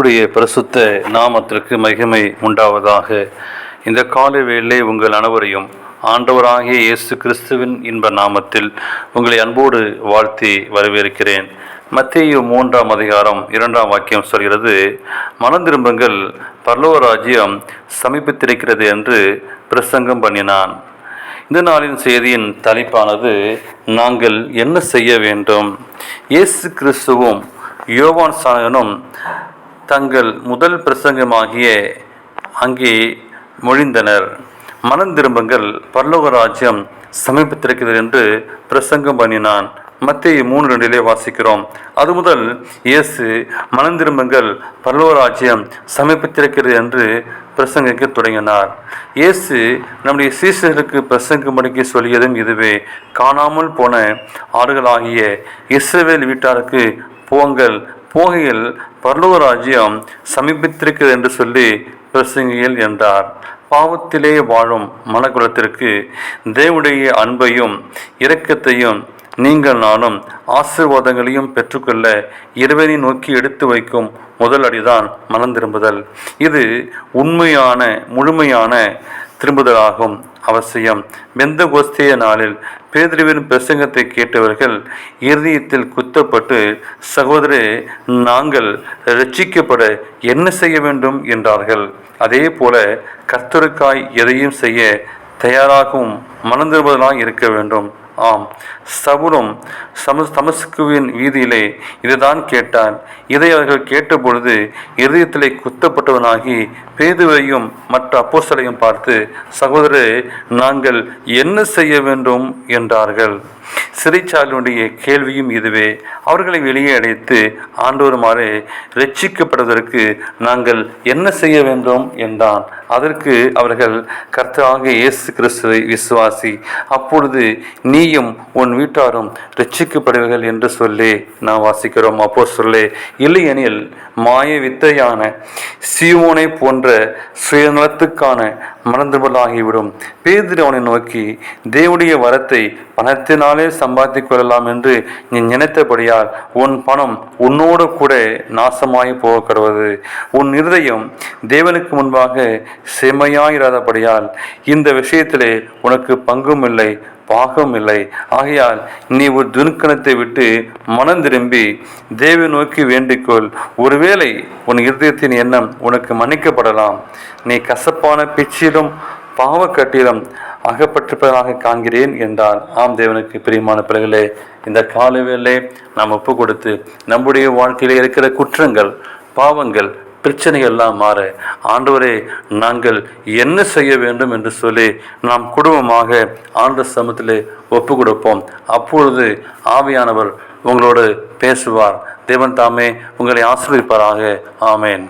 கர்த்தருடைய பரிசுத்த நாமத்திற்கு மகிமை உண்டாவதாக. இந்த காலை வேளை உங்கள் அனைவரையும் ஆண்டவராகிய இயேசு கிறிஸ்துவின் இன்ப நாமத்தில் உங்களை அன்போடு வாழ்த்தி வரவேற்கிறேன். மத்தேயு 3ஆம் அதிகாரம் 2ஆம் வாக்கியம் சொல்கிறது, மனம் திரும்புங்கள், பரலோக ராஜ்யம் சமீபித்திருக்கிறது என்று பிரசங்கம் பண்ணினான். இந்த நாளின் செய்தியின் தலைப்பானது, நாங்கள் என்ன செய்ய வேண்டும். இயேசு கிறிஸ்துவும் யோவான் சாணகனும் தங்கள் முதல் பிரசங்கமாகிய அங்கே மொழிந்தனர். மனம் திரும்புங்கள், பரலோக ராஜ்யம் சமீபத்திருக்கிறது என்று பிரசங்கம் பண்ணினான். மத்தேயு 3:2 வாசிக்கிறோம். அது முதல் இயேசு மனம் திரும்புங்கள், பரலோக ராஜ்யம் சமீபத்திருக்கிறது என்று பிரசங்கிக்க தொடங்கினார். இயேசு நம்முடைய சீசர்களுக்கு பிரசங்கமடிக்க சொல்லியதும் இதுவே. காணாமல் போன ஆடுகளாகிய இஸ்ரவேல் வீட்டாருக்கு போங்கள், போகையில் பரலோக ராஜ்யம் சமீபித்திருக்கிறது என்று சொல்லி பிரசங்கியல் என்றார். பாவத்திலே வாழும் மனக்குலத்திற்கு தேவனுடைய அன்பையும் இரக்கத்தையும் நீங்கள் நானும் ஆசீர்வாதங்களையும் பெற்றுக்கொள்ள இறைவனை நோக்கி எடுத்து வைக்கும் முதல் அடிதான் மனம் திரும்புதல். இது உண்மையான முழுமையான திரும்புதலாகும். அவசியம். பெந்தகோஸ்தே நாளில் பேதுருவின் பிரசங்கத்தை கேட்டவர்கள் இருதயத்தில் குத்தப்பட்டு, சகோதரே, நாங்கள் ரட்சிக்கப்பட என்ன செய்ய வேண்டும் என்றார்கள். அதே போல கர்த்தருக்காய் எதையும் செய்ய தயாராகவும் மனம் திரும்புதலாய் இருக்க வேண்டும். ஆம், சவுலும் தமஸ்குவின் வீதியிலே இதுதான் கேட்டான். இதை அவர்கள் கேட்டபொழுது இருதயத்திலே குத்தப்பட்டவனாகி பேதுவையும் மற்ற அப்போஸ்தலரையும் பார்த்து, சகோதரே, நாங்கள் என்ன செய்ய வேண்டும் என்றார்கள். சிறைச்சாலையுடைய கேள்வியும் இதுவே. அவர்களை வெளியே அடைத்து ஆண்டவருமாறு ரட்சிக்கப்படுவதற்கு நாங்கள் என்ன செய்ய வேண்டும் என்றான். அதற்கு அவர்கள், கர்த்தராகிய இயேசு கிறிஸ்துவை விசுவாசி, அப்பொழுது நீயும் உன் வீட்டாரும் ரட்சிக்கப்படுவீர்கள் என்று சொல்லி நாம் வாசிக்கிறோம். அப்போஸ்தலரே, இல்லையெனில் மாய வித்தையான சீமோனை போன்ற சுயநலத்துக்கான மனந்திரும்பலாகிவிடும். பேதுரு அவனை நோக்கி, தேவனுடைய வரத்தை பணத்தினாலே சம்பாதித்துக் கொள்ளலாம் என்று நீ நினைத்தபடியால் உன் பணம் உன்னோடு கூட நாசமாய் போக கடவது. உன் இருதயம் தேவனுக்கு முன்பாக செம்மையாயிராதபடியால் இந்த விஷயத்திலே உனக்கு பங்கும் இல்லை, பாகம் இல்லை. ஆகையால் நீ ஒரு துன்கணத்தை விட்டு மனம் திரும்பி தேவ நோக்கி வேண்டிக்கொள். ஒருவேளை உன் இருதயத்தின் எண்ணம் உனக்கு மன்னிக்கப்படலாம். நீ கசப்பான பிச்சிலும் பாவக்கட்டிலும் அகப்பட்டிருப்பதாக காண்கிறேன் என்றால். ஆம், தேவனுக்கு பிரியமான பிள்ளைகளே, இந்த காலவேளை நாம் ஒப்பு கொடுத்து நம்முடைய வாழ்க்கையில் இருக்கிற குற்றங்கள், பாவங்கள், பிரச்சனைகள் எல்லாம் மாற, ஆண்டவரே, நாங்கள் என்ன செய்ய வேண்டும் என்று சொல்லி நாம் குடும்பமாக ஆண்டவர் சமூகத்திலே ஒப்பு கொடுப்போம். அப்பொழுது ஆவியானவர் உங்களோடு பேசுவார். தேவன் தாமே உங்களை ஆசீர்வதிப்பாராக. ஆமேன்.